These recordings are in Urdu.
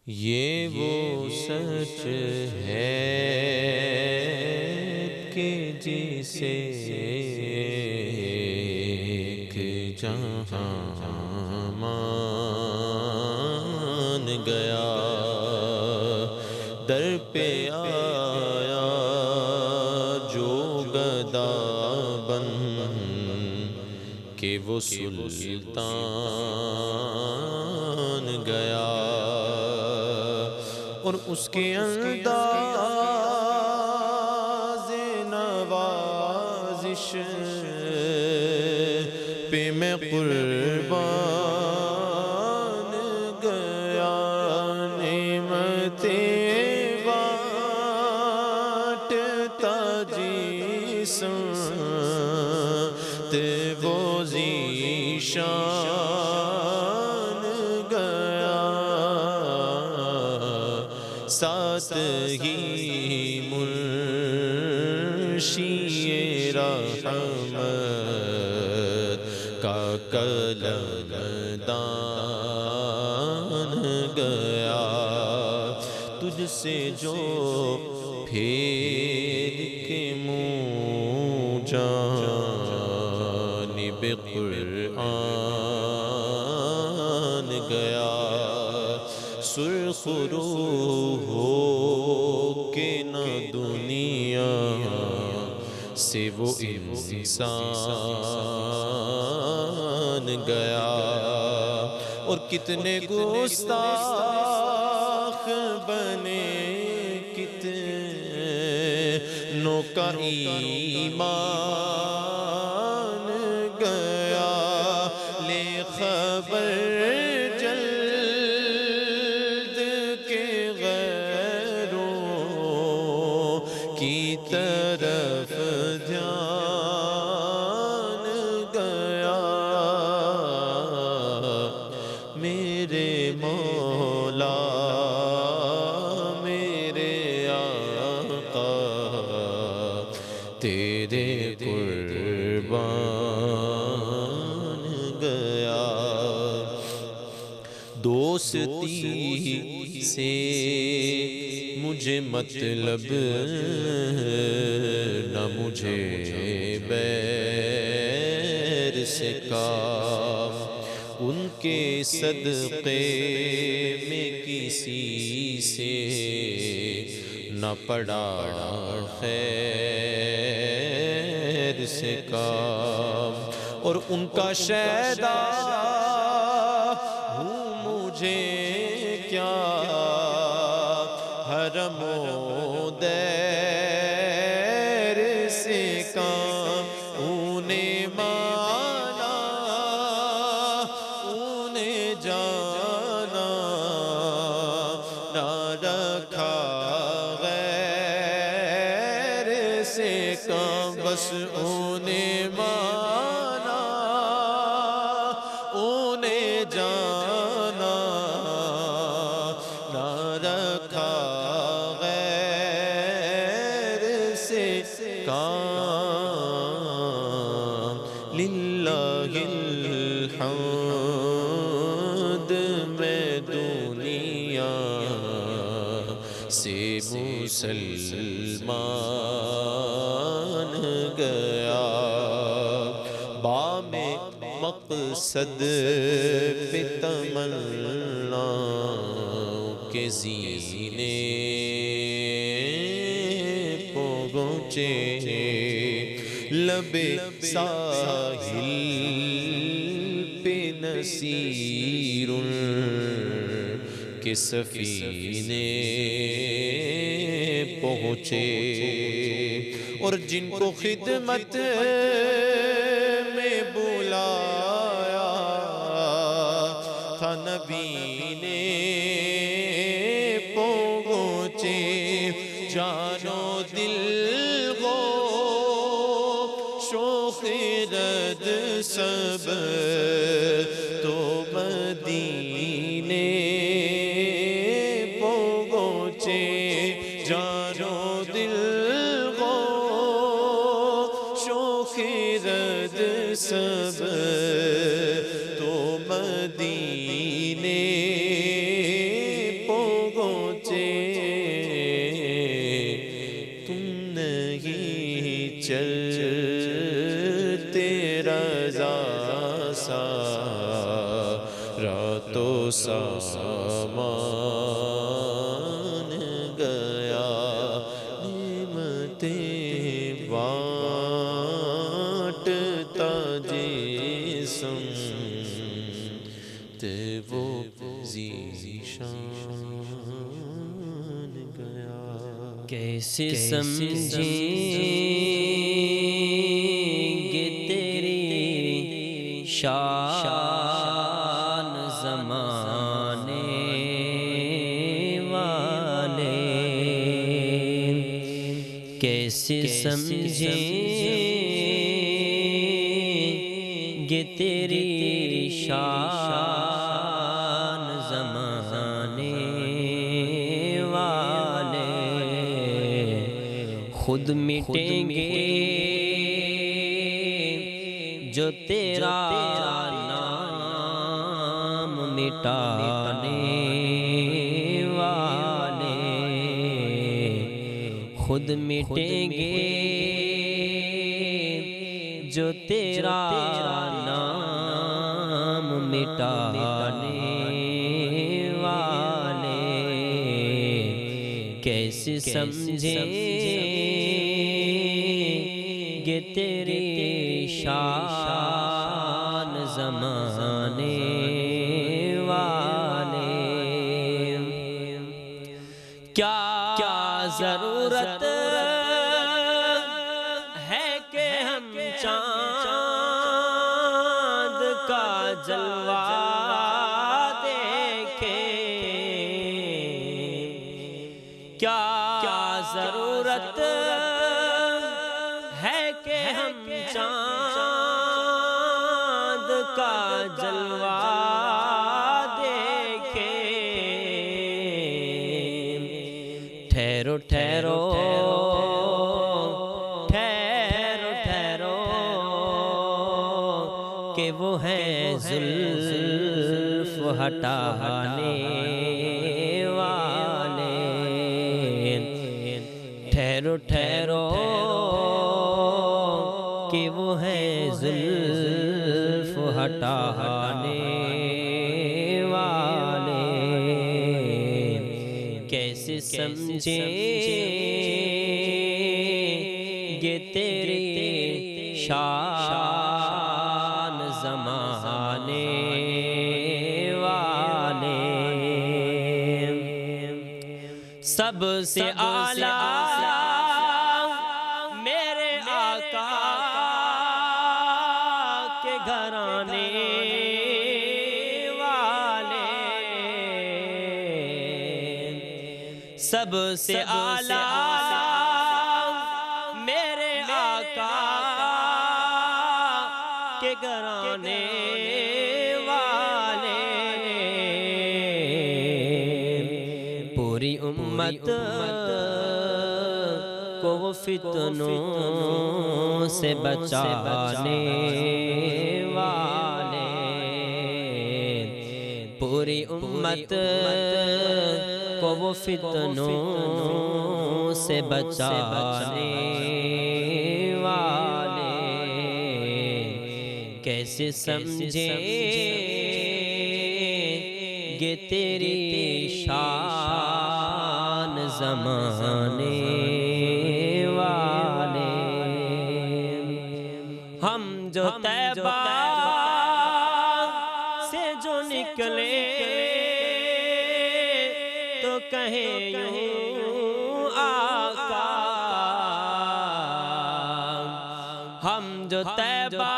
یہ وہ سچ ہے کہ جسے ایک جہاں مان گیا، در پہ آیا جو گدا بن کہ وہ سلطان گیا، اور اس کے انداز نوازش پہ میں قربان گیا، نعمتیں بانٹتا جسم وہ ذیشان گیا، ساتھ ہی منشی رحمت کا قلم دان گیا، تجھ سے جو پھیر کے منہ جانب قرآن گیا، سرخ روح ہو کے نہ دنیا سے وہ انسان گیا، اور کتنے گستاخ بنے، کتنوں کا ایمان گیا، لے خبر جلد کے غیروں کی طرف دھیان گیا، میرے مولا میرے آقا تیرے قربان گیا، دوستی سے مجھے مطلب نہ مجھے بیر سے کام، ان کے صدقے میں کسی سے نہ پڑا خیر سے کام، اور ان کا شیدا ہوں مجھے کیا حرم و دیر سے کام، انہیں مانا انہیں جانا نہ رکھا غیر سے کام، بس انہیں مانا انہیں جانا نہ رکھا غیر سے کام، للہ الحمد میں دنیا سے مسلمان گیا، بام مقصد پہ تمنا کے زینے پہنچے، لب ساحل پہ نصیر کے سفینے پہنچے، اور جن کو خدمت میں بلایا تھا نبی نے پہنچے، جان و دل گوش و خرد سب تو مدینے پہنچے، جان و دل گوش و خرد سب تو مدینے پہنچے، سامان گیا، نعمتیں بانٹتا جسم تے وہ ذیشان گیا۔ کیسے سمجھیں گے تیری شان زمانے والے، کیسے سمجھیں گے تیری شان زمانے والے، خود مٹیں گے جو تیرا نام مٹانے والے، خود مٹیں گے جو تیرا نام مٹانے والے، کیسے سمجھیں گے تیری شان زمانے والے۔ کیا ضرورت ہے کہ ہم چاند کا جلوہ دیکھیں، کیا ضرورت ہے کہ ہم چاند کا جلوہ دیکھیں، ٹھہرو ٹھہرو ٹھہرو ٹھہرو کہ وہ ہیں زلف ہٹانے والے، ٹھہرو ٹھہرو کہ وہ ہیں زلف ہٹانے والے، کیسے سمجھیں گے تیری شان زمانے والے، سب سے اعلیٰ میرے آقا کے گھرانے والے، سب سے اعلیٰ میرے آقا کے گھرانے والے، پوری امت کو وہ فتنوں سے بچانے والے، پوری امت کو وہ فتنوں سے بچانے والے، کیسے سمجھیں گے تیری شان زمانے والے، ہم جو طیبہ سے جو نکلے تو کہیں یوں آقا، ہم جو طیبہ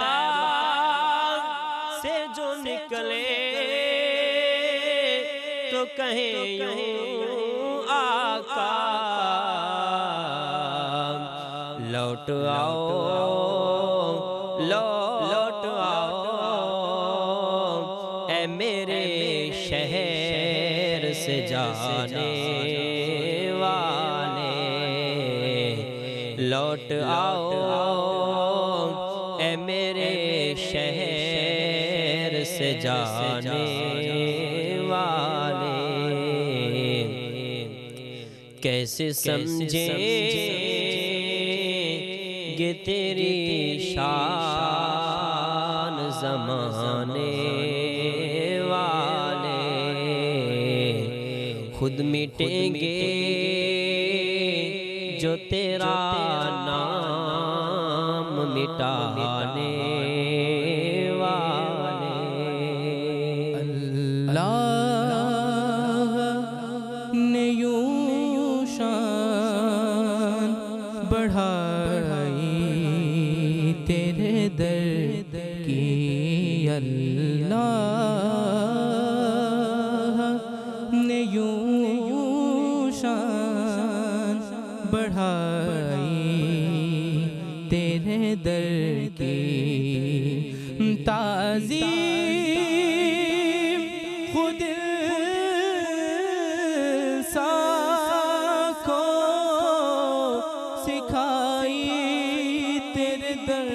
سے جو نکلے تو کہیں یوں آقا، لوٹ آؤ لوٹ آؤ اے میرے شہر سے جانے والے، لوٹ آؤ اے میرے شہر سے جانے والے، کیسے سمجھیں گے تیری شان زمانے والے، خود مٹیں گے جو تیرا نام مٹانے والے۔ اللہ نے یوں شان بڑھائی تیرے در کی، اللہ نے یوں شان بڑھائی تیرے در کی، تعظیم خود انسان کو سکھائی تیرے در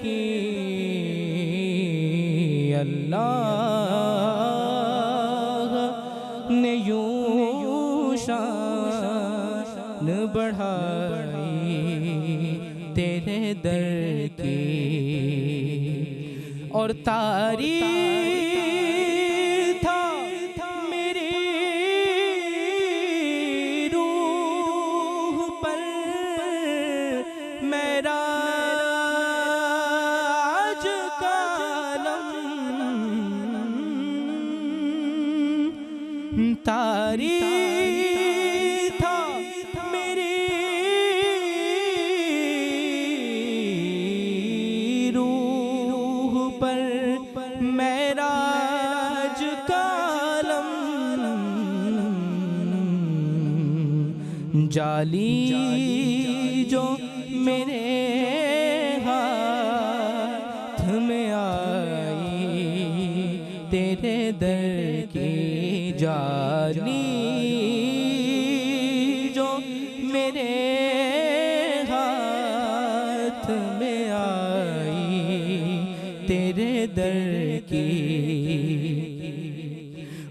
کی، اللہ نے یوں شان بڑھائی تیرے در کی، اور طاری تھا میری روح پر معراج کا علم، طاری تھا میری روح پر معراج کا علم، جالی جو میرے ہاتھ میں آئی تیرے در کی، جالی جو میرے ہاتھ میں آئی تیرے در کی،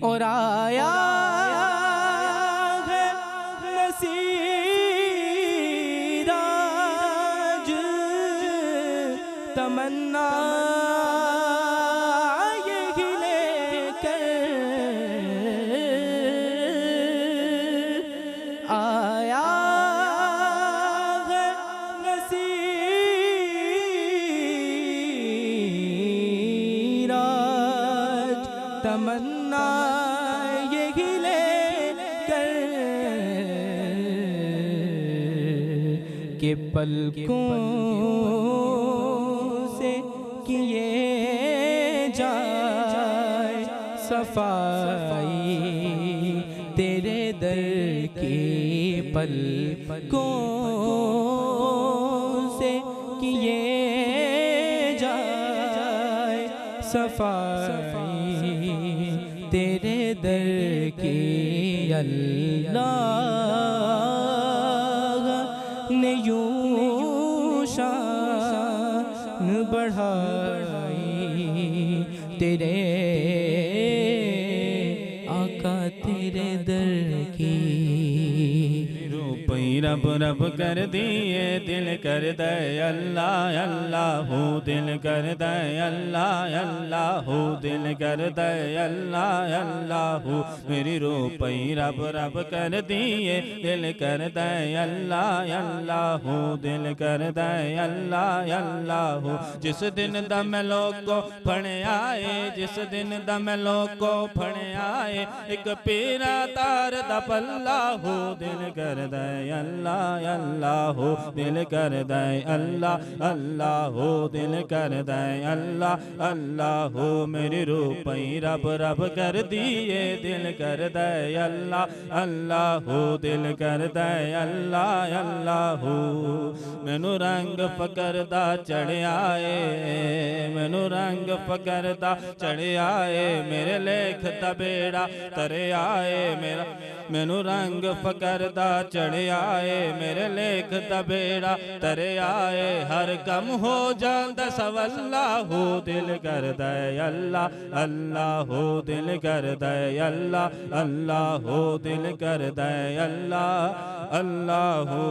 اور آیا ہے نصیراج تمنا یہی لے کر، آیا ہے نصیراج تمنا یہی لے کر، کہ پلکوں سے کیے جائے صفائی تیرے در کی، پلکوں سے کیے جائے صفائی تیرے در کی، اللہ نے یوں شان بڑھائی تیرے آقا تیرے در کی، روپئی رب رب کر دیے دل کر دے اللہ اللہ ہو، دل کر دے اللہ اللہ ہو، دل کر دے اللہ اللہ ہو، میری روپئی رب رب کر دیے دل کر دے اللہ اللہ ہو، دل کر دے اللہ اللہ ہو، جس دن دم لوگ کو پھڑے آئے، جس دن دم لوگ کو پھڑے آئے، ایک پیرا تار دا پلہ ہو، دل کر دے اللہ اللہ ہو، دل کر دے اللہ اللہ ہو، دل کر دے اللہ اللہ ہو، میری روپئی رب رب کر دیے دل کر دے اللہ اللہ ہو، دل کر دے اللہ اللہ ہو، مینو رنگ فقر دا چڑھ آئے، مینو رنگ فقر دا چڑھ آئے، میرے لکھ دا بیڑا تر آئے، میرا مینو رنگ فقر دا چڑھ آئے، میرے لکھ دا بیڑا تر آئے، ہر کم ہو جاندا سواللہ ہو، دل کر دے اللہ اللہ ہو، دل کر دے اللہ اللہ ہو، دل کر دے اللہ اللہ ہو،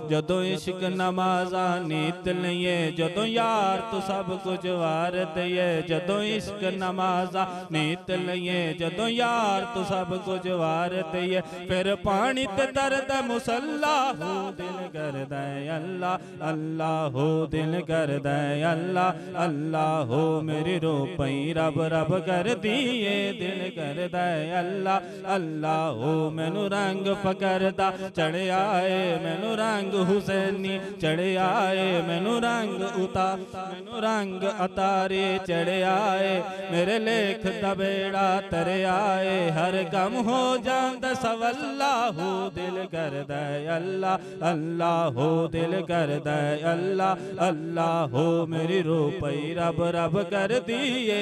جدو عشق نمازاں نیت لئیے، جدو یار تو سب کچھ وار دئیے، جدو عشق نمازاں نیت لئیے، جدو یار تو سب کچھ وار دئیے پھر پانی تے درد مسلح ہو دل کردا ہے اللہ اللہ ہو دل کردا ہے اللہ اللہ ہو میری رو پئی رب رب کر دیے دل کردا ہے اللہ اللہ ہو مینوں رنگ فقر دا چڑھیا اے مینوں رنگ حسینی چڑھیا اے مینوں رنگ مینوں رنگ اتارے چڑھیا اے میرے لکھ دا بیڑا تریا اے ہر غم ہو جاندا سولا ہو دل کردا ہے اللہ اللہ ہو دل کردا ہے اللہ اللہ ہو میری رو پئی رب رب کر دیے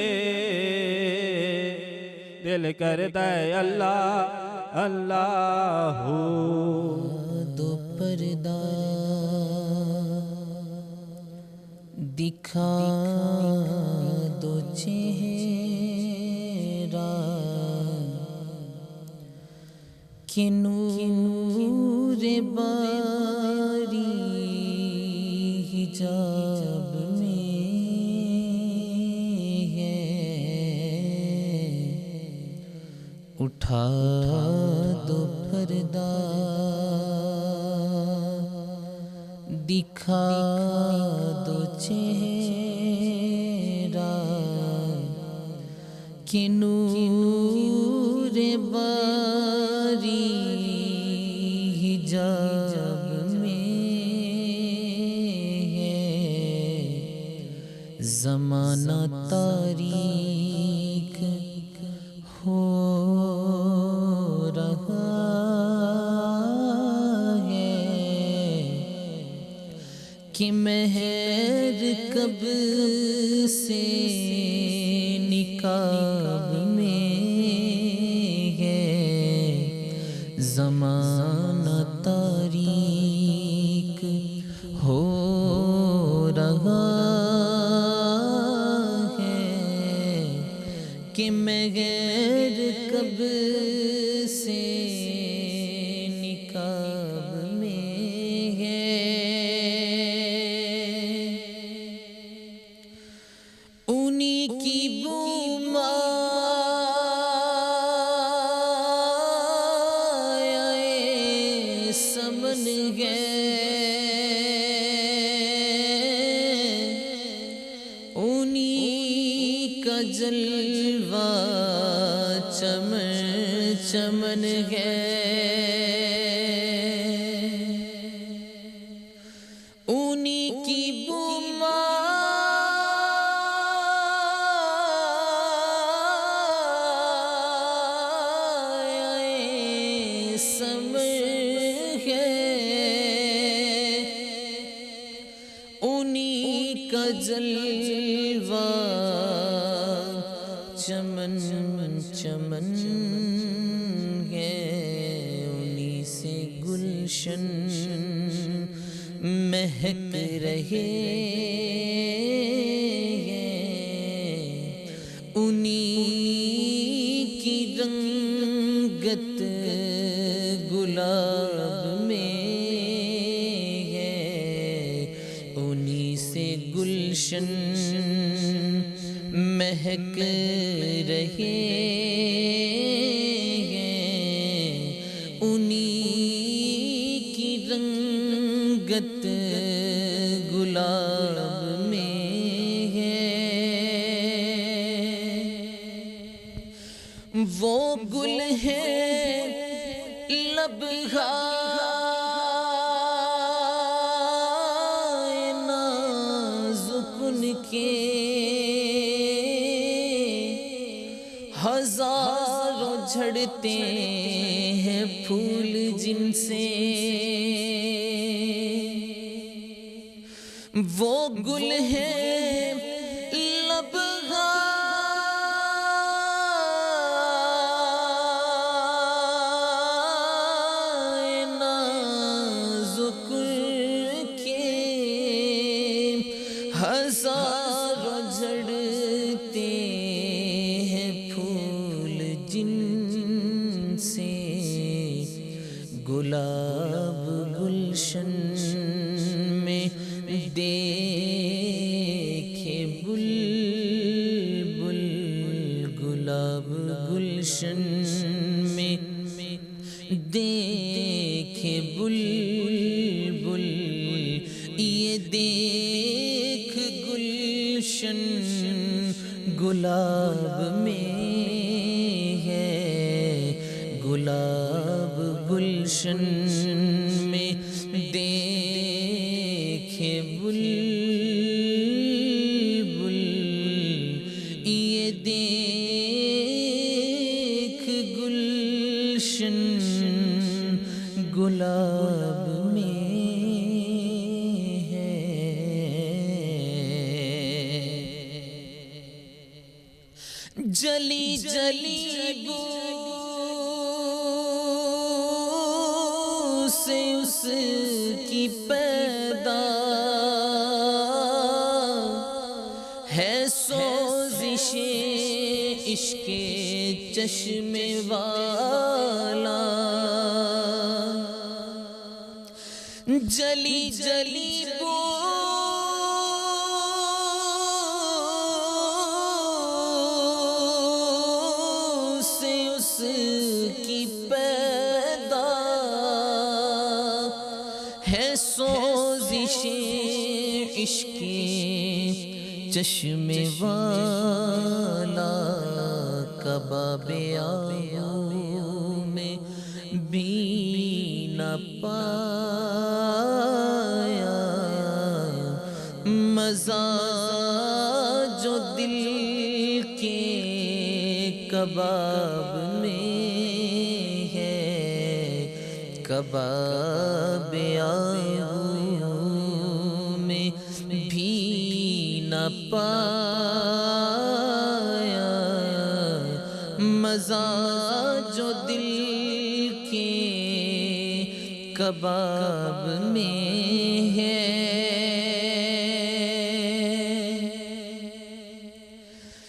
دل کردا ہے اللہ اللہ ہو دو پردہ دکھا دو چہرہ کہ نور باری حجاب میں ہے اٹھا دو پردہ دکھا دو چہرہ کہ نور باری حجاب میں ہے زمانہ تاریک ہو رہا کہ مہر کب سے نقاب میں ہے زمانہ تاریک ہو رہا ہے کہ مہر کب سے نقاب میں ہے انہی کی بومائے سمن ہے انہی کا جلوہ چمن چمن ہے انہی کی سمن ہے انہی کا جلوہ چمن چمن ہے انہی سے گلشن مہک رہے انہی کی رنگت گلاب میں ہے انہی سے گلشن مہک رہے انہی کی رنگت گلاب میں ہے وہ گل ہے لبہائے نازک ان کے ہزاروں جھڑتے ہیں پھول جن سے وہ گل ہے ہزاروں جھڑتے ہیں پھول جن سے گلاب گلشن میں دیکھے بلبل گلاب گلشن میں دیکھے بلبل یہ دیکھ گلشن گلاب میں ہے، گلاب گلشن میں دیکھے بلبل یہ دیکھ گلشن گلاب میں ہے۔ جلی جلی بو سے اس کی پیدا ہے سوزش عشق چشم والا، جلی جلی بو سے اس کی پیدا ہے سوزش عشق چشم والا، کباب آہو میں بھی نہ پایا مزہ جو دل کے کباب میں ہے، کباب آہو میں بھی نہ پایا مزہ جو دل کے کباب میں ہے۔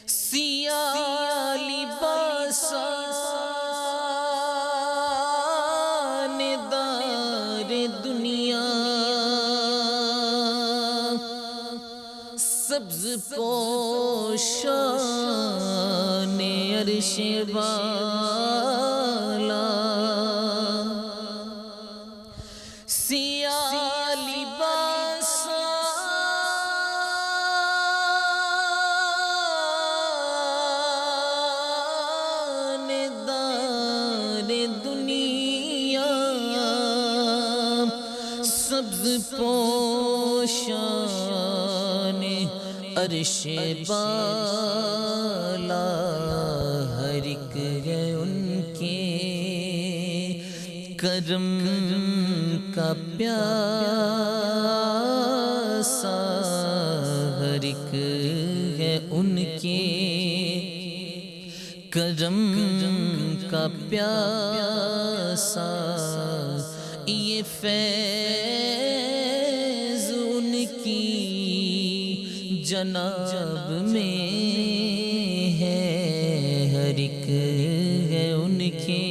سیاہ لباسان دار دنیا سبز پوشان عرش والا، سیاہ لباسان دار دنیا سبز پوشان عرش بالا، ہر ایک ہے ان کے کرم کا پیاسا، ہر ایک ہے ان کے کرم کا پیاسا، یہ فیض ان کی جناب میں ہے، ہر ایک ہے ان کے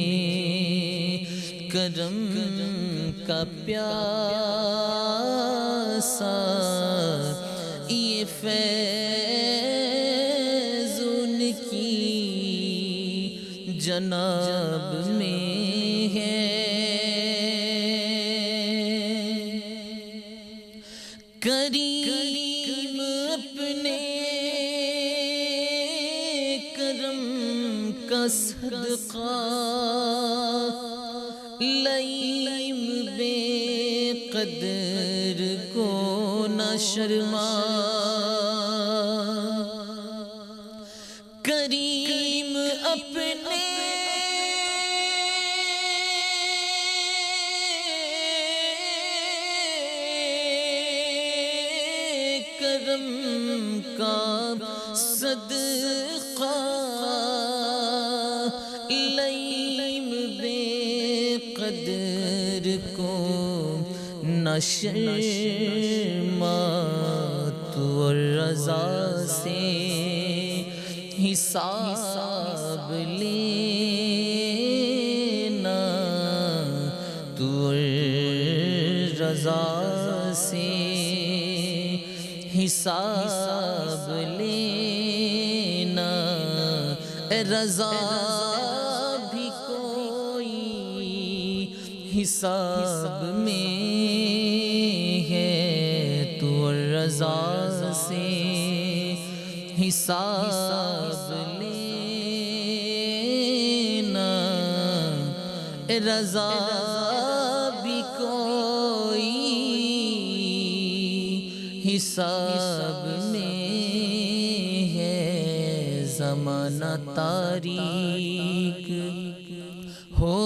کرم کا پیاسا، یہ فیض ان کی جناب میں ہے۔ کریم اپنے کرم کا صدقہ لئیم بے قدر کو نہ شرما، کریم اپنے کرم کا صدقہ لئیم بے قدر کو نہ شرما، تو رضا سے حساب لینا، تو رضا سے حساب لینا، رضا بھی کوئی حساب میں ہے تو اور رضا سے حساب لینا، رضا بھی کوئی حساب میں ہے، زمانہ تاریک ہو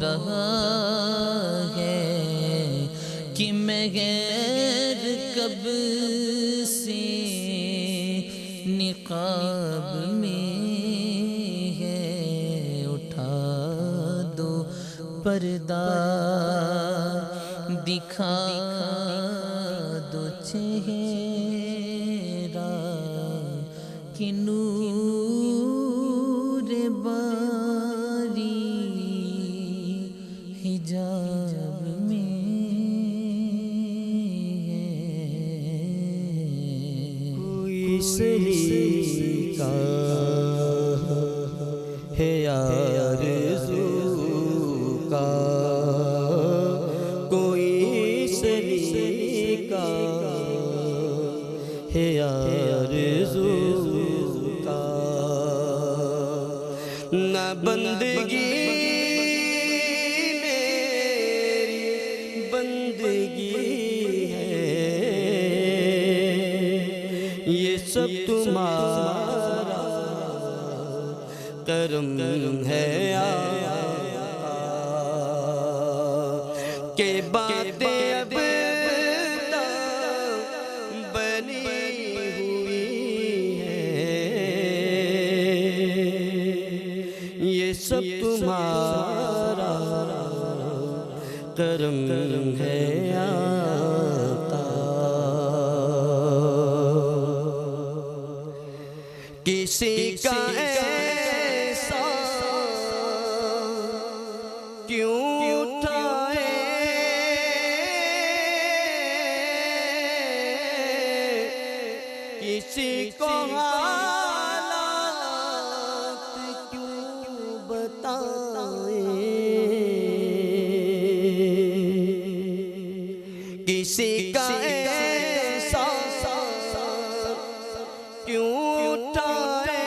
رہا ہے کہ میں غیر کب سے نقاب میں ہے، اٹھا دو پردہ دکھا دو چہرہ کہ نور باری حجاب میں ہے۔ کوئی سلیقہ ہے آرزو کا، کوئی سلیقہ ہے آرزو کا، نہ بندگی میری بندگی ہے، یہ سب تمہارا کرم ہے آقا، کہ باتیں اب تک بنی ہوئی ہیں، یہ سب تمہارا کرم ہے آقا۔ کسی کا ایسا کیوں اٹھائے، کسی کو حالات کیوں بتائیں، کسی کا ایسا کیوں اٹھائے،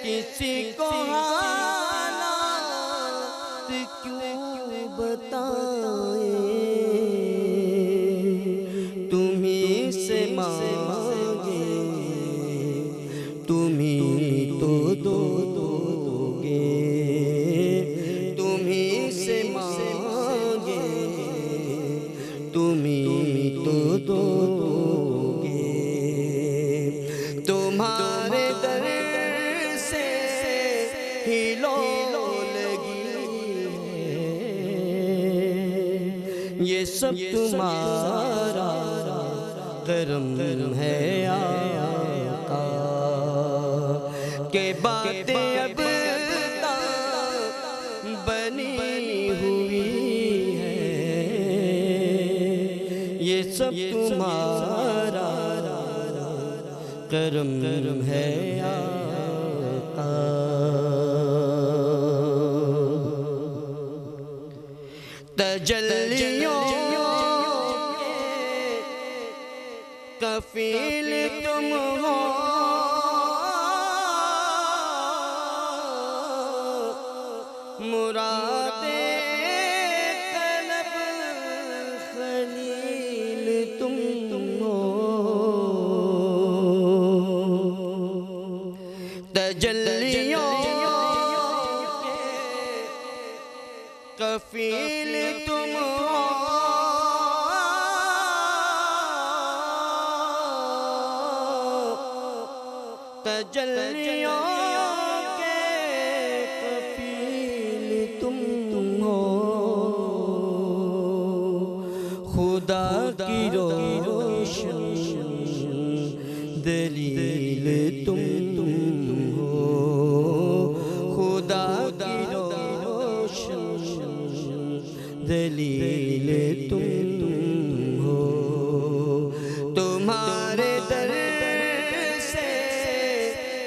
کسی کو حالات کیوں بتائیں، تمہیں سے مانگے تمہیں تو دو گے، تمہیں سے مانگے تمہیں تو دو گے، تمہارے در سے ہی لو لگی ہے، یہ سب تمہارا کرم ہے آقا، کہ باتیں اب تک بنی ہوئی ہیں، یہ سب تمہارا کرم ہے آقا۔ تجلیوں کے کفیل تم ہو، مراد قلب خلیل تم ہو، تجلیوں کے کفیل تم ہو، تجلیوں کے کفیل تم ہو، خدا کی روشن دلیل تم ہو، خدا کی روشن دلیل تم ہو، تمہارے در سے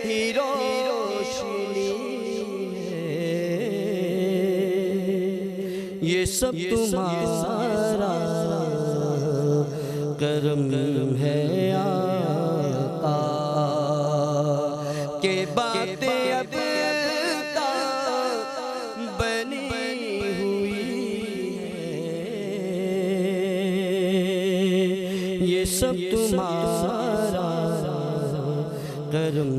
ہی روشن روشنی ہے، یہ سب تمہارا کرم ہے آقا، کہ باتیں اب تک بنی ہوئی ہیں، یہ سب تمہارا کرم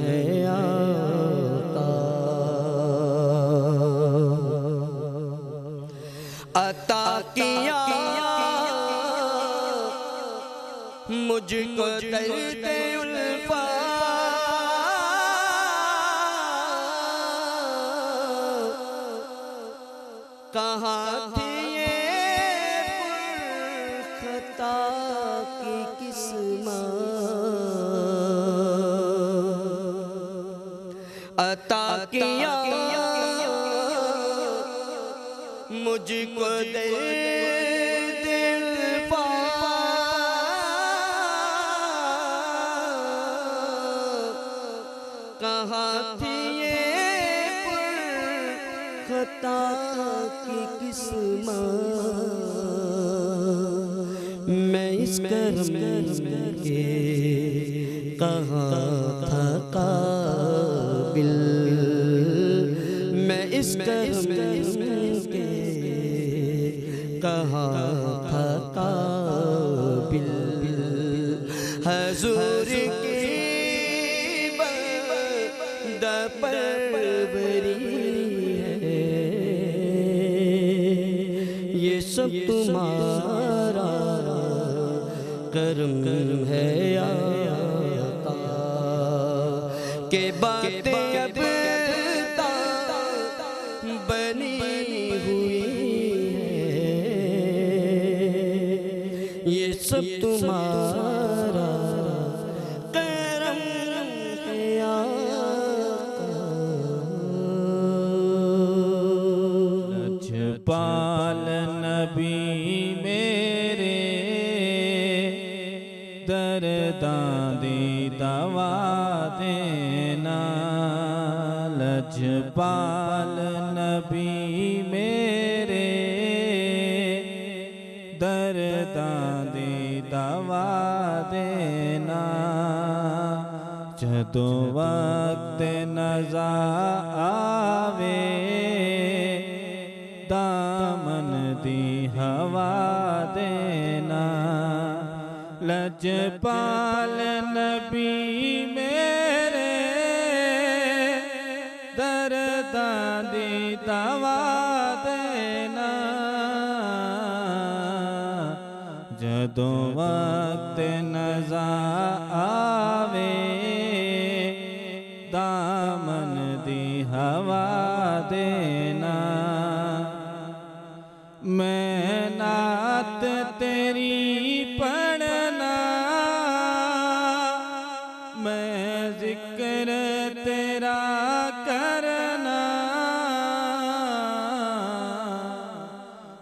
ہے آقا۔ عطا کیا مجھ کو درد الفت، کہاں تھی یہ پرخطا کی قسمت، عطا کیا مجھ کو درد الفت، کہاں تھی یہ پرخطا کی قسمت، میں اس کرم کے کہاں تھا قابل، میں اس کرم کے کہاں تھا قابل، حضور کی بندہ پروری ہے، یہ سب تمہارا کرم ہے آقا، کہ باتیں اب تک بنی ہوئی ہیں، یہ سب تمہارا کرم ہے آقا۔ لجپال نبی میرے درداں دی دوا دینا، لجپال نبی میرے درداں دی دوا دینا، جدو وقت نزا آوے دامن دی ہوا دینا، لجپال نبی میرے درداں دی دوا دینا، جدو وقت نزا آوے دامن دی ہوا دینا، میں نعت تیری پڑھنا، میں ذکر تیرا کرنا،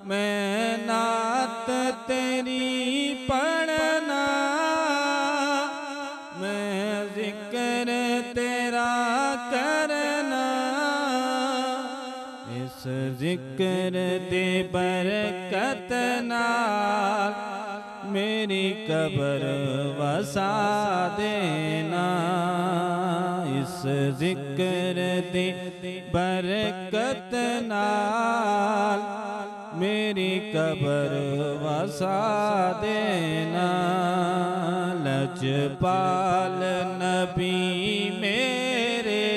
میں نعت تیری پڑھنا، میں ذکر تیرا کرنا، اس ذکر دے برکت نال میری قبر وسا دینا، اس ذکر دے برکت نال میری قبر وسا دینا، لجپال نبی میرے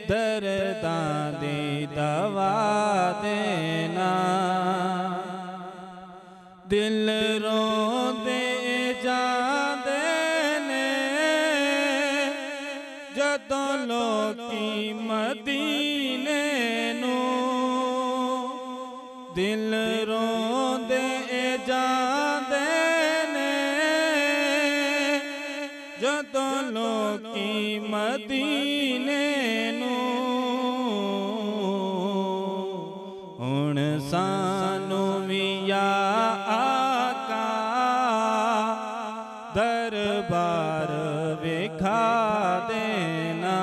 درداں دی دوا دینا، دل روندے جاندے نے جدوں لوکی مدینے نو، دل روندے جاندے نے جدوں لوکی مدینے نو، ہن سانو وی یا آقا دربار وکھا دینا،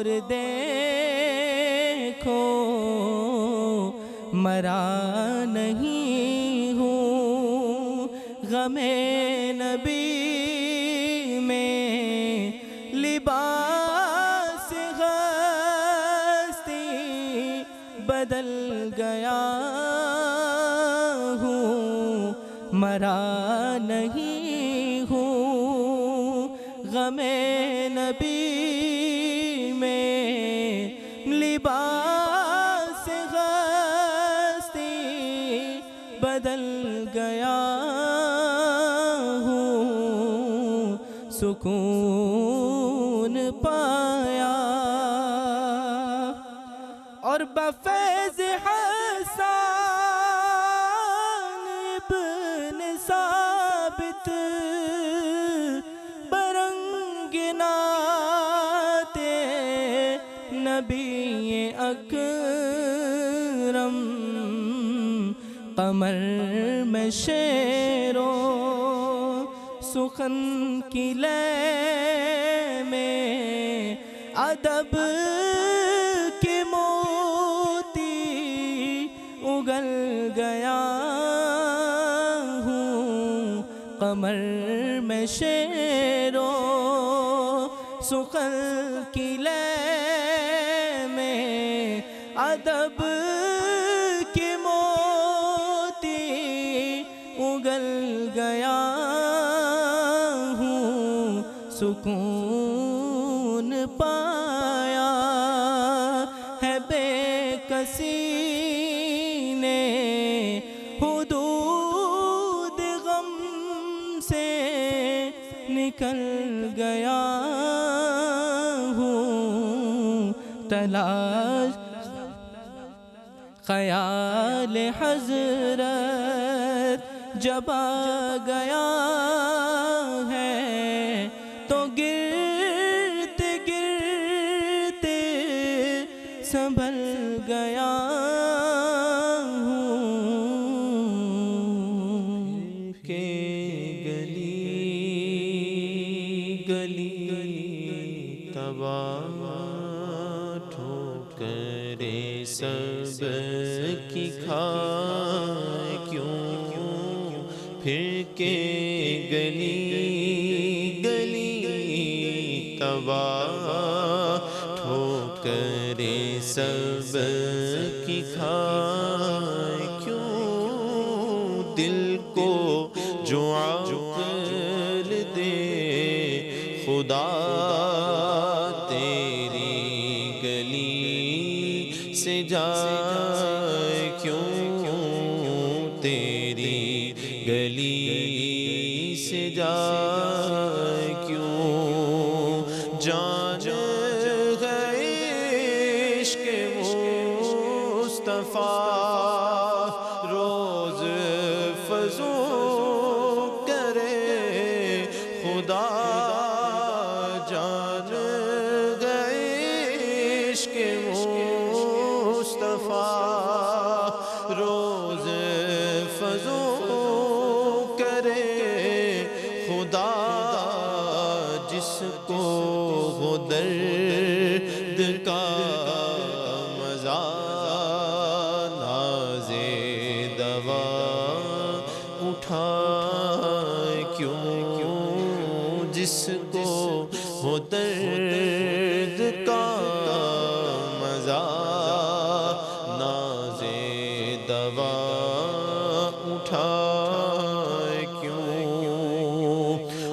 اور دیکھو مرا نہیں ہوں، غم نبی میں لباس ہستی بدل گیا ہوں، مرا نہیں ہوں، غم نبی میں لباس ہستی بدل گیا ہوں، سکون پایا اور بفیض حسان ابن ثابت برنگ نعت نبی اکرم، قمر میں شعر و سخن کی لے میں ادب کے موتی اگل گیا ہوں، قمر میں شعر و سخن کی لے میں ادب کے موتی اگل گیا ہوں، سکون پایا ہے بے کسی نے حدود غم سے نکل گیا ہوں، تلاش خیال حضرت جب آ گیا ہے تو گرتے گرتے سنبھل گیا ہوں، کہ گلی گلی تباہ ٹھوکرے سب کی کھائے کیوں، پھر کے گلی گلی تباہ ٹھوکرے سب کی کھائے کیوں، دل کو جو عقل دے خدا تیری گلی سے جائے کیوں، تیری گلی سے جائے کیوں، جان گئے عشق مصطفیٰ روز فضو کرے خدا، جان گئے عشق مصطفیٰ روز فضو کرے خدا، جس کو وہ درد کا مزہ ناز دوا اٹھائے کیوں، جس کو وہ درد کا مزہ ناز دوا اٹھائے کیوں،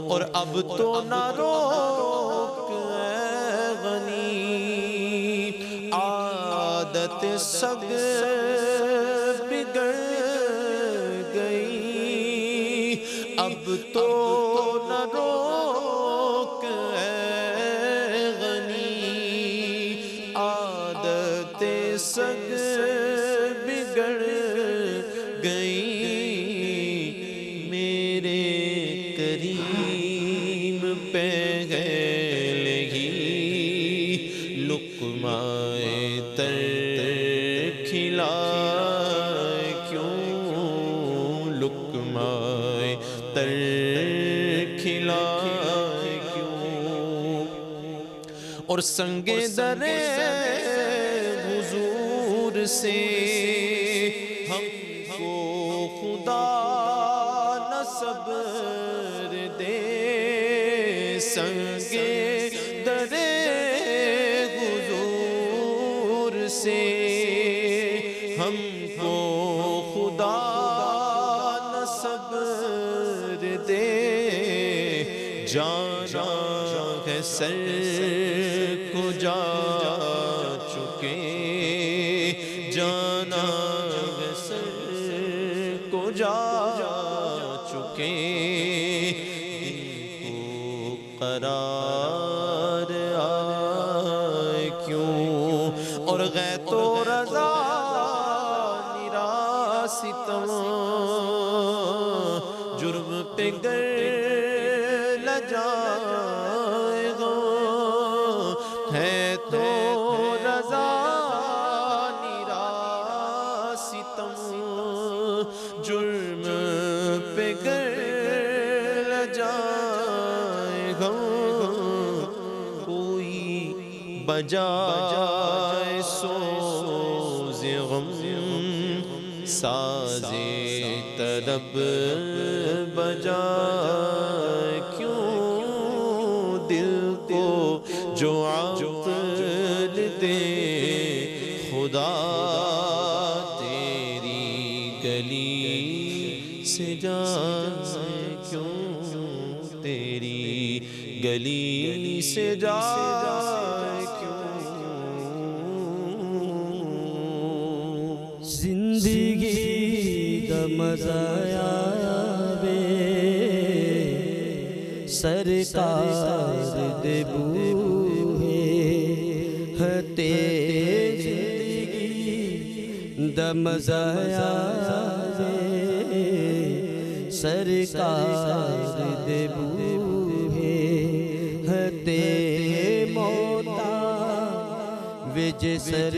اور اب تو نہ روک اے غنی عادت سگ بگڑ گئی، اب تو نہ روک اے غنی عادت سگ بگڑ گئی، میرے کریم پہ ہے لگی لقمۂ تر کھلائے کیوں، لقمۂ تر کھلائے کیوں، اور سنگ در حضور سے ہم کو خدا نہ صبر دے سنگ در حضور سے ہم کو خدا نہ صبر دے جانا ہے سر کو جا چکے جانا ہے سر کو جا چکے دل کو قرار آئے کیوں اور غیت و رضا ستم جرم پہ گر لجائے گا ہے تو رضا نیرا ستم جرم پہ گر لجائے گا کوئی بجائے سوز غم ساز طرب بجائے کیوں دل کو جو عقل دے خدا تیری گلی سے جائے کیوں تیری گلی سے جائے کیوں زندگی دا مزہ آوے سرکار دے بوہے ہتے زندگی دا مزہ آوے سرکار دے بوہے ہتے موتا وج سر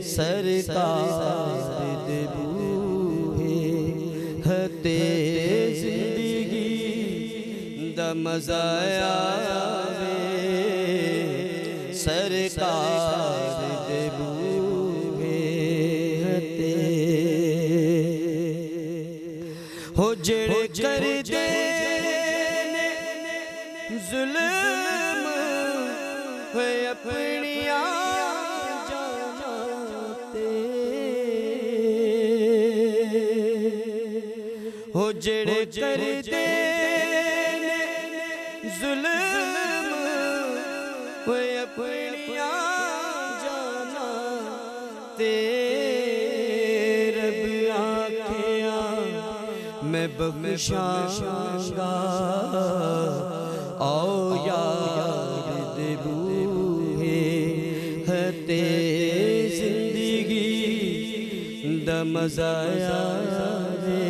سرکار دے بوہے ہتے زندگی دا مزہ آوے سرکار دے بوہے ہتے ہو جڑ کر دے ظلم ہے اپنی ہو جڑ کر دے ظلم ہوئے اپنیاں جانا تے رب آنکھیاں میں بخشاں گا آؤ یار دے بوہے ہتے زندگی دا مزہ آوے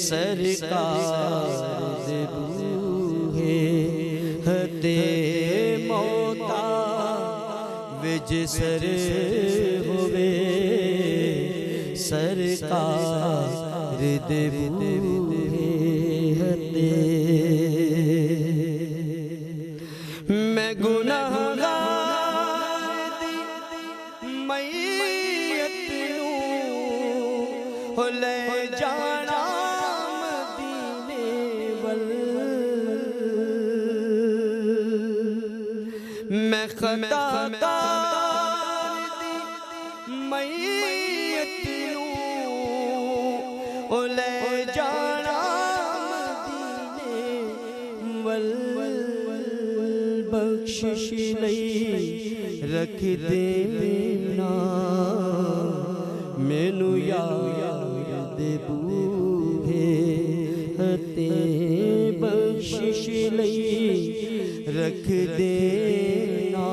سرکار دے بوہے ہتے موتا وج سر ہوئے سرکار دے بوہے ہتے میں گناہگار دی میت نوں لے جانا مدینے ول میں خطا کار دی میت نوں لے جانا مدینے ول بخشش لئی رکھ دینا مینو یاد بوہے ہتے بخشش لئی رکھ دینا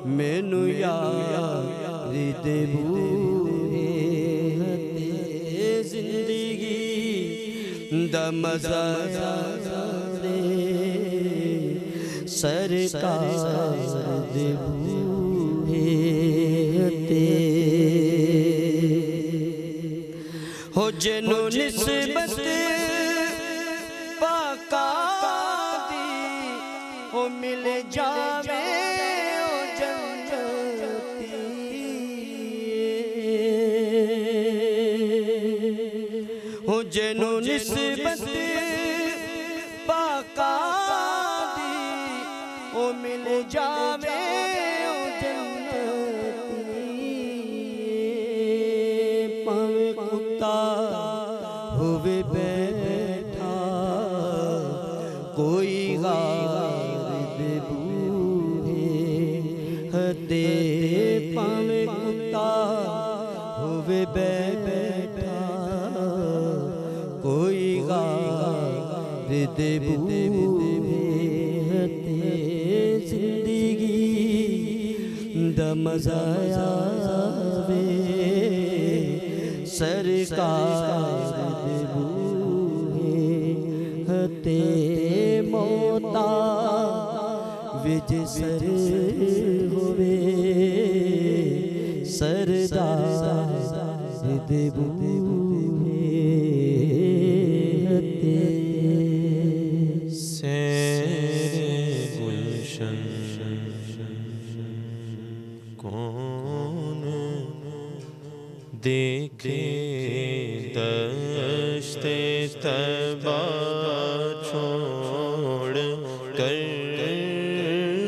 مینو یاد بوہے ہتے زندگی دا مزہ آوے سرکار دے بوہے ہتے ہو جنو نسبت پاکا جاوے او جنتی ہو جنو نسبت پاکا دی او مل جاوے او جنتی پاوے کتا ہووے بیٹھا کوئی غارب بوہے ہتے پاوے کتا ہووے بیٹھا کوئی غارب بوہے ہتے زندگی دا مزہ آوے سرکار دے بوہے ہتے موتا وج سر ہوئے سردار دے بوہے ہتے سیر گلشن کون دیکھے دشت طیبہ چھوڑ کر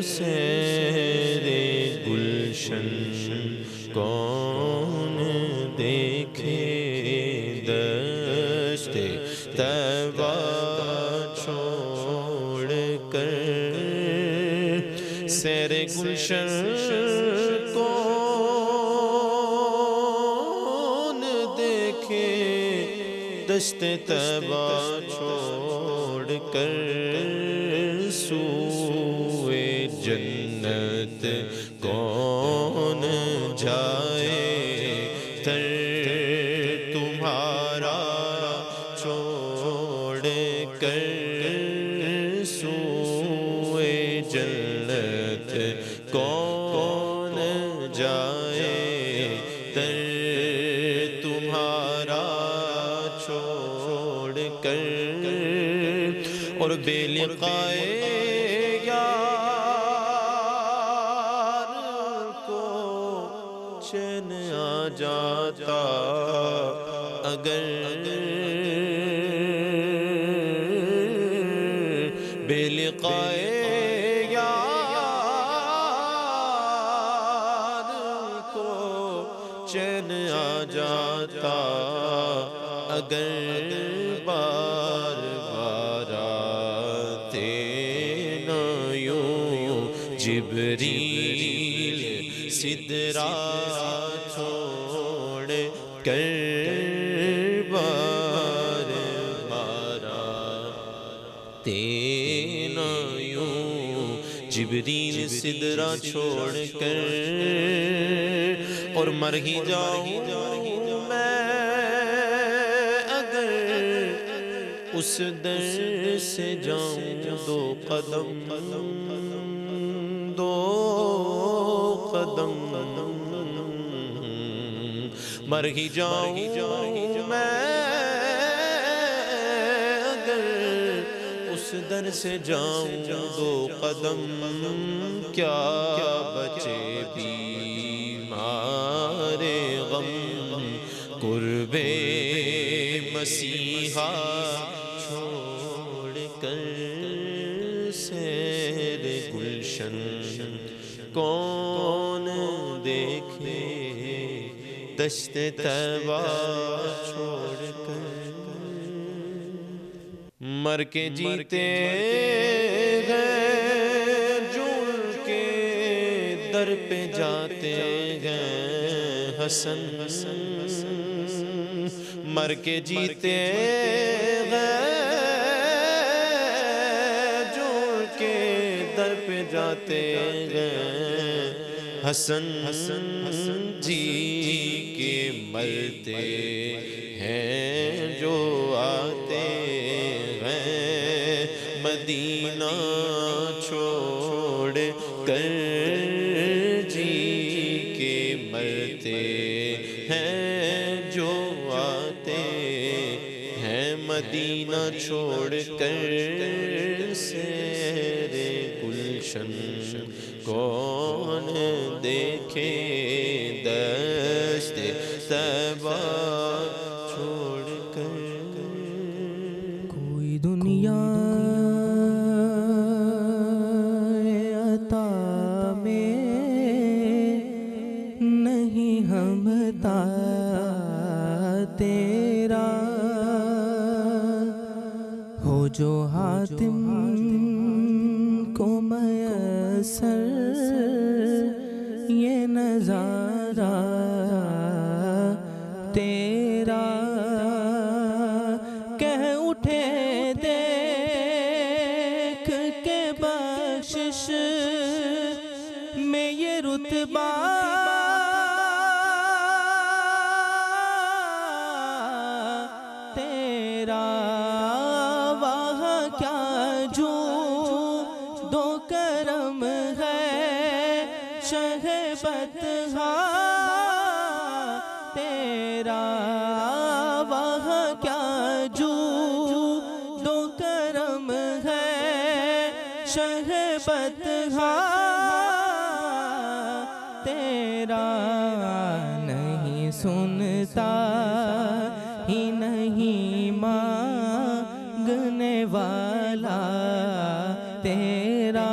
سیر گلشن کون دیکھے دشت طیبہ چھوڑ کر سیر گلشن کون دیکھے دشت طیبہ چھوڑ کر سوئے جنت کون جائے تر تمہارا چھوڑ کر سوئے جنت کون جائے تر تمہارا چھوڑ کر اور بے لقائے یار کو چین آ جاتا اگر بے لقائے یار کو چین آ جاتا اگر بار بار آتے نہ یوں جبریل سدرا چھوڑ کر بار بار آتے نہ یوں جبریل سدرا چھوڑ کر اور مر ہی جاؤں میں اگر اس در سے جاؤں دو قدم مر ہی جاؤں میں اگر اس در سے جاؤں دو قدم کیا بچے بیمار غم قرب مسیحا چھوڑ کر سیر گلشن کون دیکھے دشت طیبہ چھوڑ کر مر کے جیتے گئے جڑ کے در پہ جاتے گئے حسن مر کے جیتے گئے جڑ کے در پہ جاتے گئے حسن جی کے مرتے ہیں جو آتے ہیں مدینہ چھوڑ کر جی کے مرتے ہیں جو آتے ہیں مدینہ چھوڑ کر سیر گلشن کون دیکھے دشت طیبہ چھوڑ کر. کوئی دنیا عطا میں نہیں ہمتا تیرا، ہو جو حاتم کو میسر یہ نظارہ تیرا. کہہ اٹھے دیکھ کے بخشش میں یہ رتبہ تیرا، وہاں کیا جو دو کرم ہے شہ بطحا تیرا، وہاں کیا جو دو کرم ہے شہ بطحا تیرا. نہیں سنتا ہی نہیں مانگنے والا تیرا،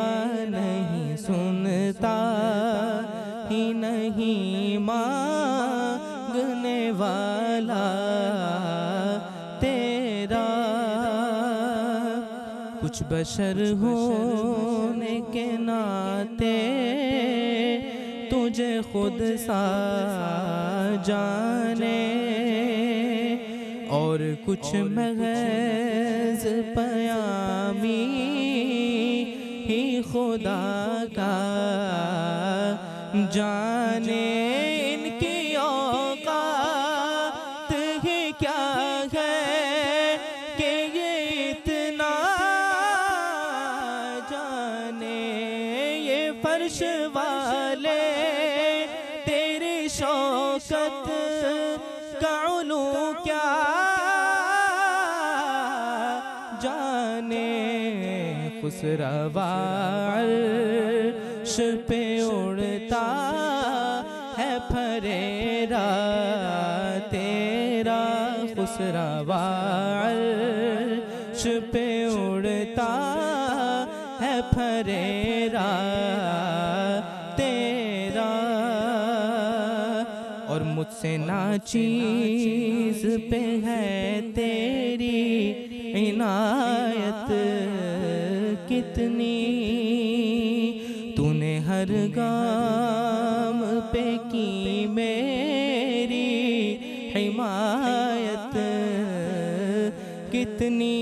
نہیں سنتا ہی نہیں مانگنے والا تیرا. کچھ بشر ہونے کے ناطے تجھے خود سا جانے، اور کچھ محض پیامی ہی خدا کا جانے. ان کی اوقات ہی کیا ہے کہ یہ اتنا جانے. یہ فرش والے تیری شوکت کا علو کیا جانے. خسروا عرش پہ اڑتا ہے پھریرا تیرا، خسروا عرش پہ اڑتا ہے پھریرا تیرا. اور مجھ سے ناچیز پہ ہے تیری عنایت کتنی، تو نے ہر گام پہ کی میری حمایت کتنی.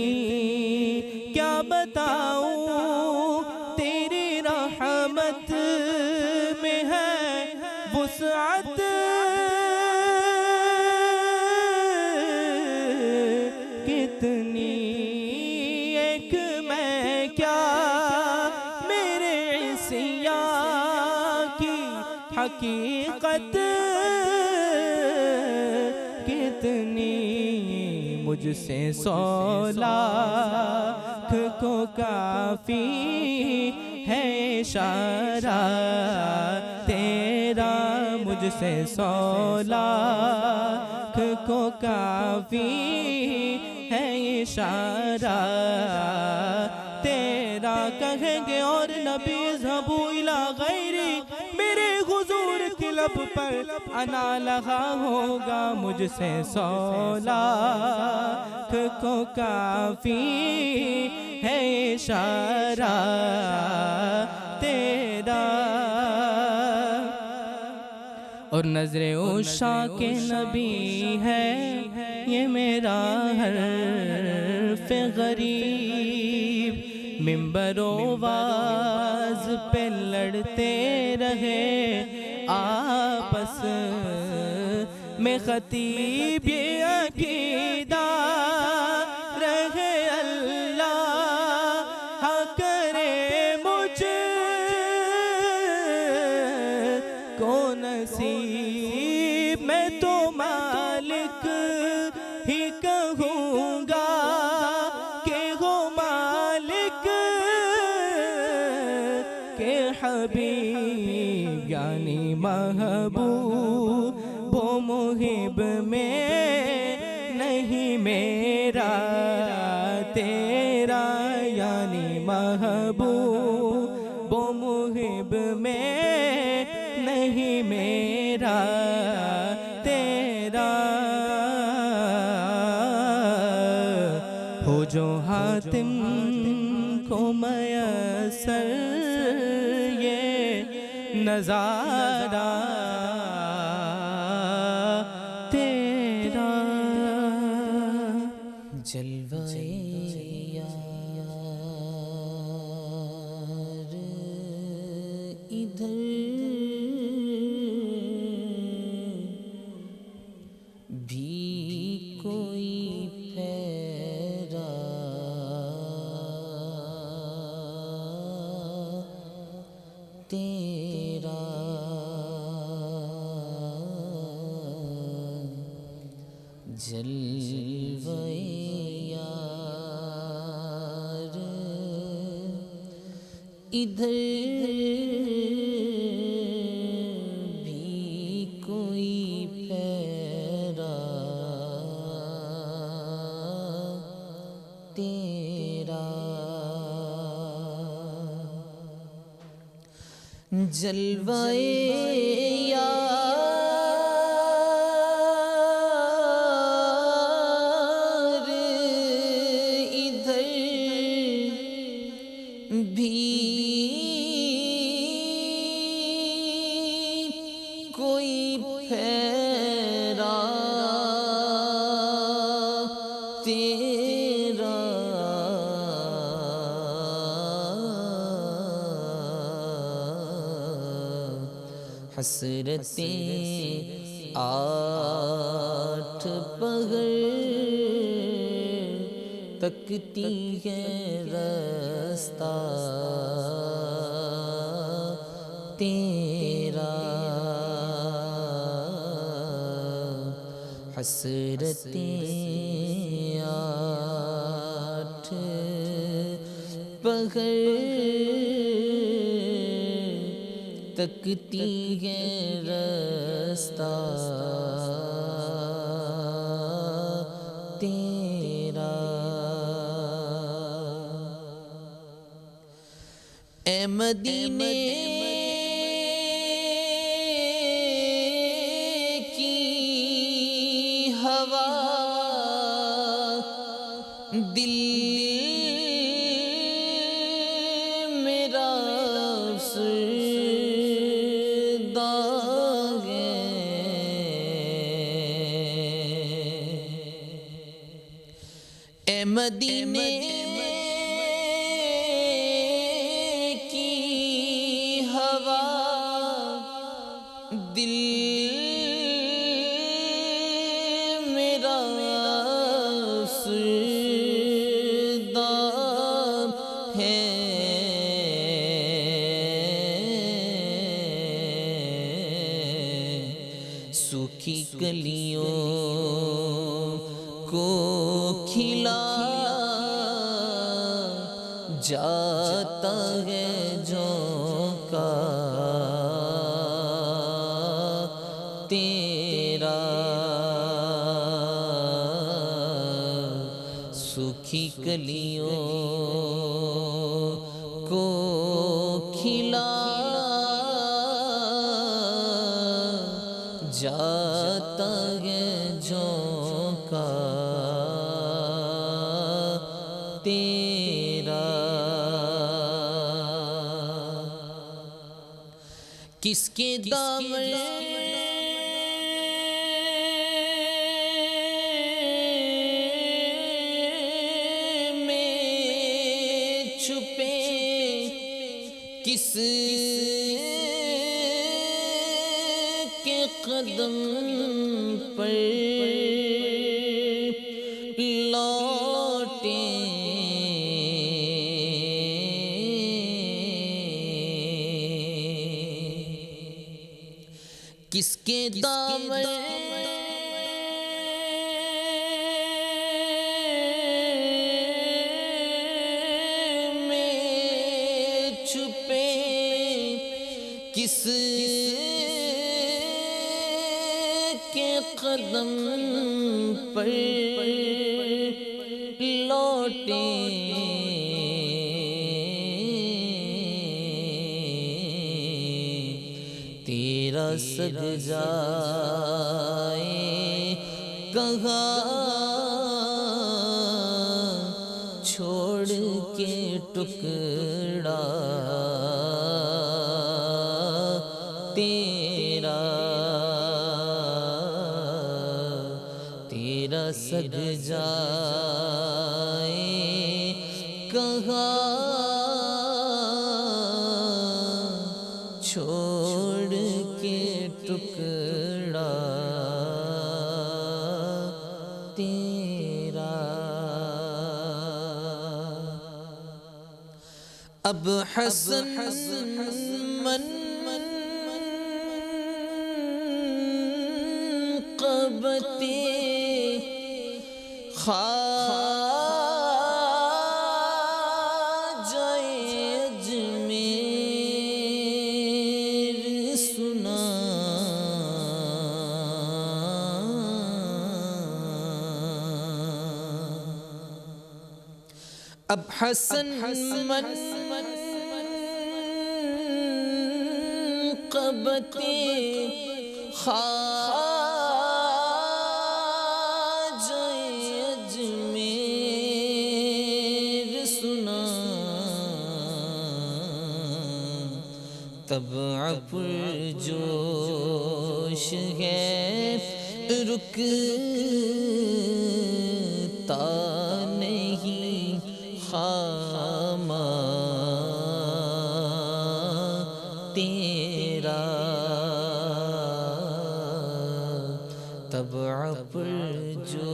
کیا بتاؤں تیری رحمت میں ہے وسعت کتنی. ایک میں کیا میرے عصیاں کی حقیقت کتنی. مجھ سے 100 لاکھ کو کافی ہے اشارہ تیرا، مجھ سے 100 لاکھ کو کافی ہے اشارہ تیرا. کہیں گے اور نبی اذهبوا الی غیری، میرے حضور کی لب پر انا لگا ہوگا. مجھ سے 100 لاکھ کو کافی ہے اشارہ تیرا. اور نظر عشاق کے نبی ہے یہ میرا حرف غریب. منبر و واز پہ لڑتے رہے آپس میں خطیب، یہ عقیدہ رہے اللہ کرے مجھ کو نصیب. میں تو مالک ہی کہوں گا کہ ہو مالک کے حبیب. محبوب وہ محب میں نہیں میرا تیرا، یعنی محبوب وہ محب میں نہیں میرا تیرا، ہو جو حاتم کو میسر یہ نظارہ تیرا، جلوہ یار ادھر بھی کوئی پھیرا تیرا، جلوہ یار ادھر بھی کوئی پھیرا تیرا، جلوہ یار ادھر بھی کوئی پھیرا تیرا، حسرتیں آٹھ پہر تکتی ہے رستہ تیرا، حسرتیں آٹھ پہر تکتی ہے رستہ تیرا، اے مدینے کی ہوا دل میرا افسردہ ہے، اے مدینے کی ہوا دل میرا افسردہ ہے، سوکھی کلیوں کو کھلا جاتا ہے جھونکا تیرا، سوکھی کلیوں کو کھلا جاتا ہے جھونکا تیرا، کس کے دامن میں چھپے، کس کے قدم پر لوٹیں، کس کے دامن میں چھپے، کس قدم پر لوٹیں، تیرا سجدائے کہاں چھوڑ کے ٹکڑا تیرا سجدائے کہاں چھوڑ کے ٹکڑا تیرا۔ اب حسن منقبتی خواجہ اجمیر سنا، اب حسن منقبتی خواجہ اجمیر سنا، طبع پرجوش ہے رکتا نہیں خامہ تیرا، طبع پرجوش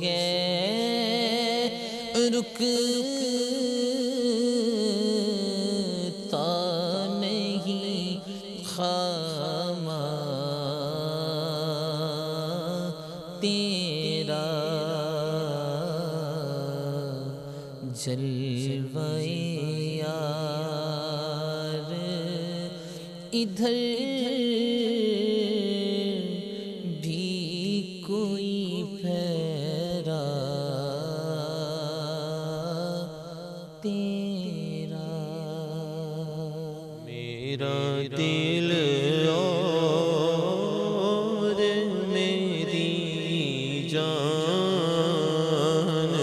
ہے رکتا نہیں خامہ تیرا، جلوہ یار ادھر بھی کوئی پھیرا تیرا، میرا دل اور میری جان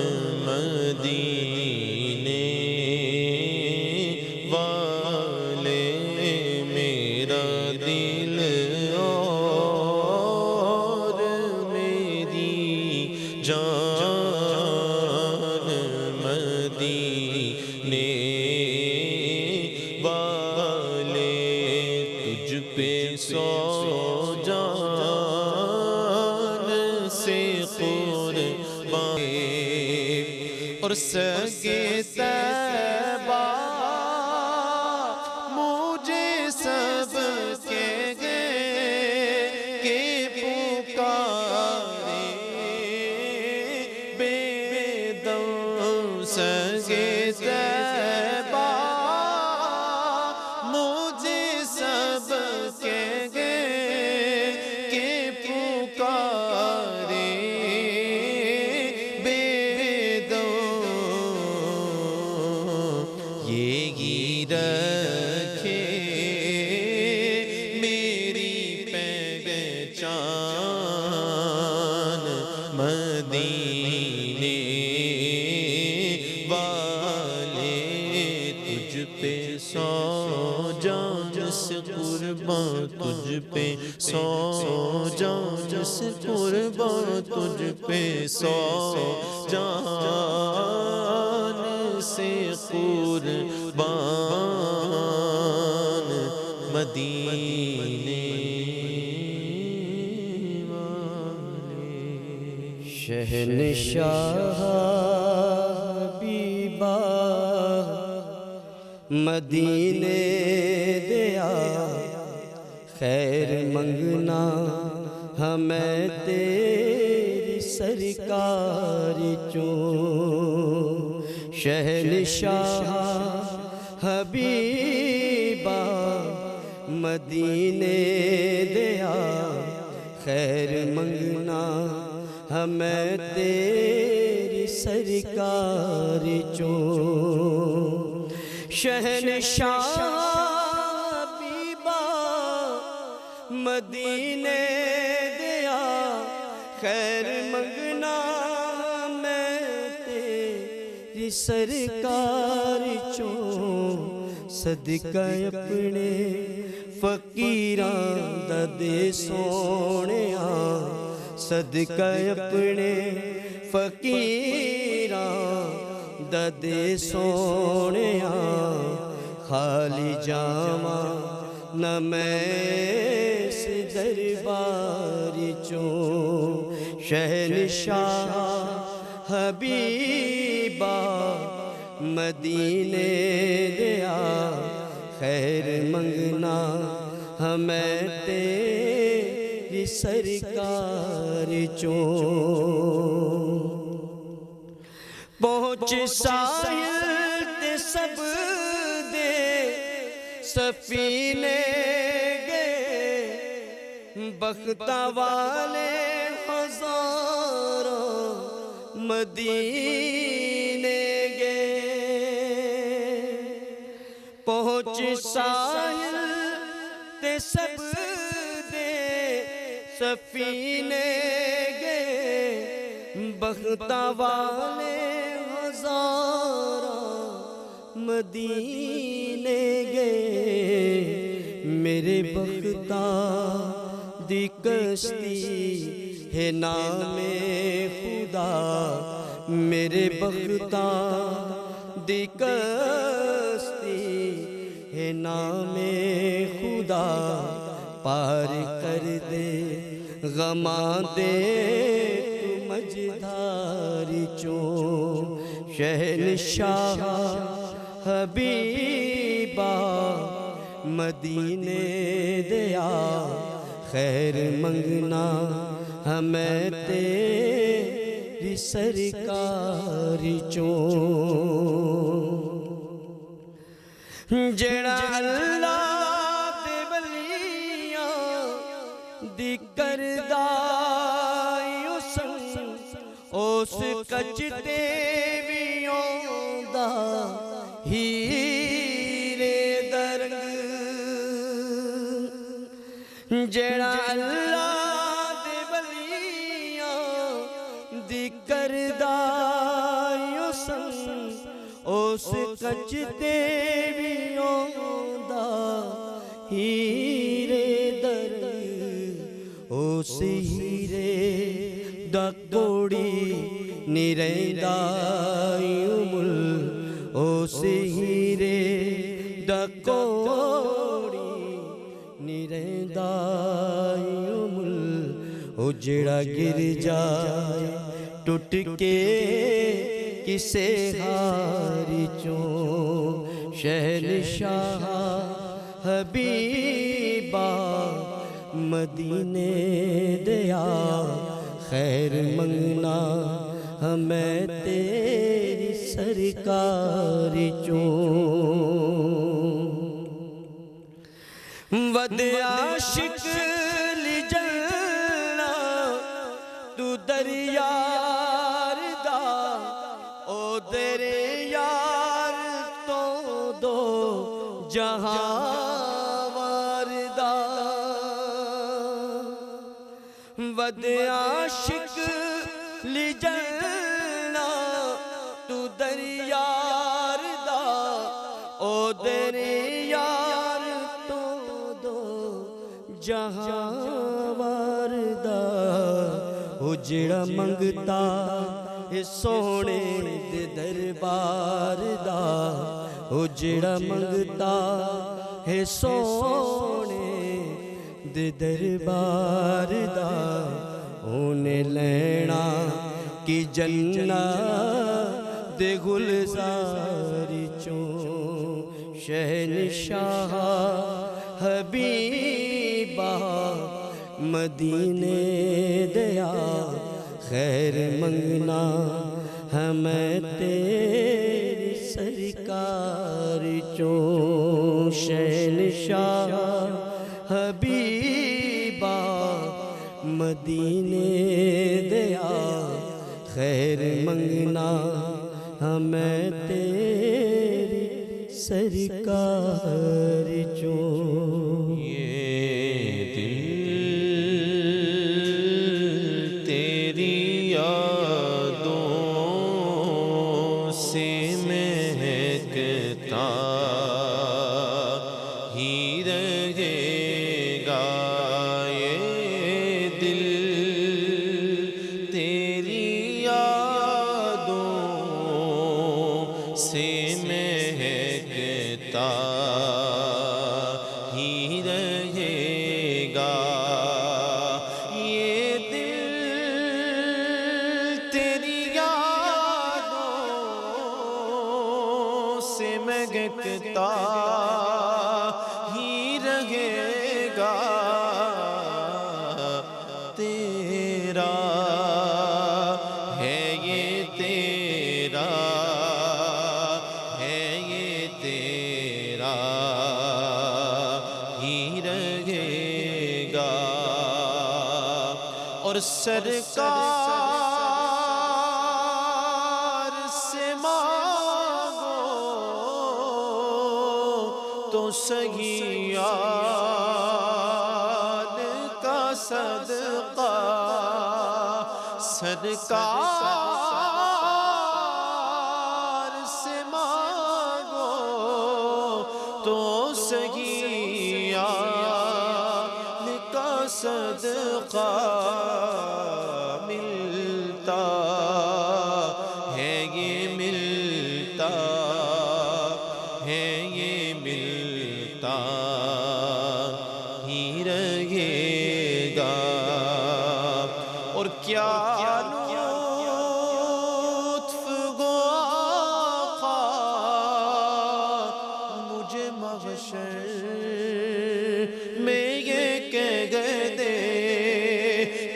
مدینے والے، میرا دل اور میری جان مدینے والے، تجھ پہ سو جان سے قربان، اور سگے طیبہ مجھے سب کے گئے کہ پکارے بے دم، سگے طیبہ مجھے سب کے گئے کہ پکارے بے دم، یہی رکھے میری پہچان مدینے والے، تجھ پہ سو جان سے قربان، تجھ پہ سو جان سے قربان، تجھ پہ سو جان سے قربان مدینے والے۔ شہنشاہ حبیبہ مدینے دیا، خیر منگنا ہمیں تیری سرکار چوں، شہنشاہ حبیبہ مدینے دیا، خیر منگنا ہمیں تیری سرکار چوں شہنشاہ حبیبا مدینے دیا خیر منگنا میں تیری سرکار چوں صدقہ اپنے فقیراں دا دے سونیاں صدقہ اپنے فقیراں دا دے سونیاں خالی جاواں نہ میں اس دربار چوں شہنشاہ حبیبا مدینے دیا خیر منگنا ہمیں تیری سرکار چوں پہنچ ساحل تے سب دے سفینے گئے بختہ والے ہزاروں مدینے گئے پہنچ ساحل تے سب دے سفینے گئے بختہ والے ہزاروں مدینے گئے میرے بختہ دی کشتی ہے نام خدا میرے بختہ دی کشتی ہے نام خدا پار کر دے غماں دے تو مجدار چوں شہنشاہ حبیبا مدینے دیا خیر منگنا ہمیں تیری سرکار چوں جڑا اللہ دے ولیاں دی کردائی اس کچتے بھی آندا ہیرے درنگ جڑا اللہ دے ولیاں دی کردائی اس کچتے بھی آندا ہیرے درنگ اس ہیرے دا کوڑی نی رہندا مل اس ہیرے دا کوڑی نی رہندا مل او جڑا گر جائے ٹوٹ کے کسے ہاری چوں شہنشاہ حبیبا مدینے دیا خیر منگنا ہمیں تیری سرکار چوں ود عاشق لی جلنا تو دریار دا او درے یار تو دو جہاں واردہ ود عاشق لی جلنا تو دریار دا او دریار تو دو جہاں واردہ او جڑا منگتا اے سونے دے دربار دا او جڑا منگتا اے سونے دے دربار دا اونے لینا کی جنت دے گلزار چوں شہنشاہ حبیبا مدینے دیا خیر منگنا ہمیں تیری سرکار چوں شہنشاہ حبیبا مدینے دیا خیر منگنا ہمیں تیری سرکار چوں یہ دل تیری یادوں سے مہکتا ہی رہے گا، یہ دل تیری یادوں سے مہکتا ہی رہے گا، یہ دل تیری یادوں سے مہکتا ہی رہے گا، تیرا ہے یہ تیرا ہے یہ تیرا ہی رہے گا، اور سرکار سے مانگو تو سہی یاد کا صدقہ، سرکار سے مانگو تو سہی یاد کا صدقہ، ملتا ہے یہ ملتا ہے یہ ملتا ہی رہے گا، اور کیا لطف گو آقا مجھے محشر میں یہ کہہ گئے دے،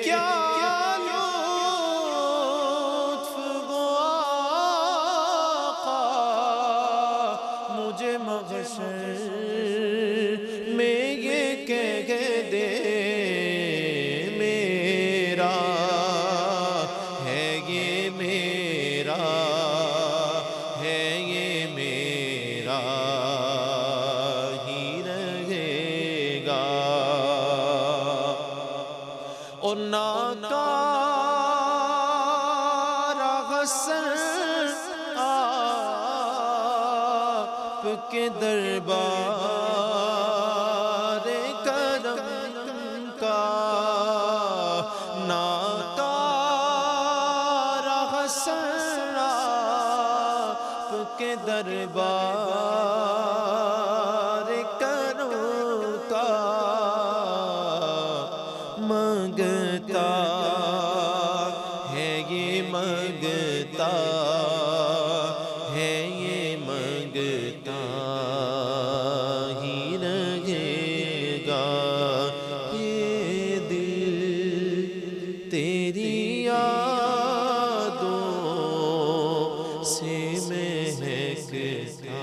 کیا لطف گو آقا مجھے محشر میں یہ کہہ گئے دے، میرا ہے یہ میرا ہے یہ میرا ہی رہے گا، اور ناکارہ حسن آپ کے دربار کرم کا، ناکارہ حسن آپ کے دربار کرم کا، منگتا ہے یہ منگتا ہے یہ منگتا ہی رہے گا، یہ دل تیری یادوں سے مہکتا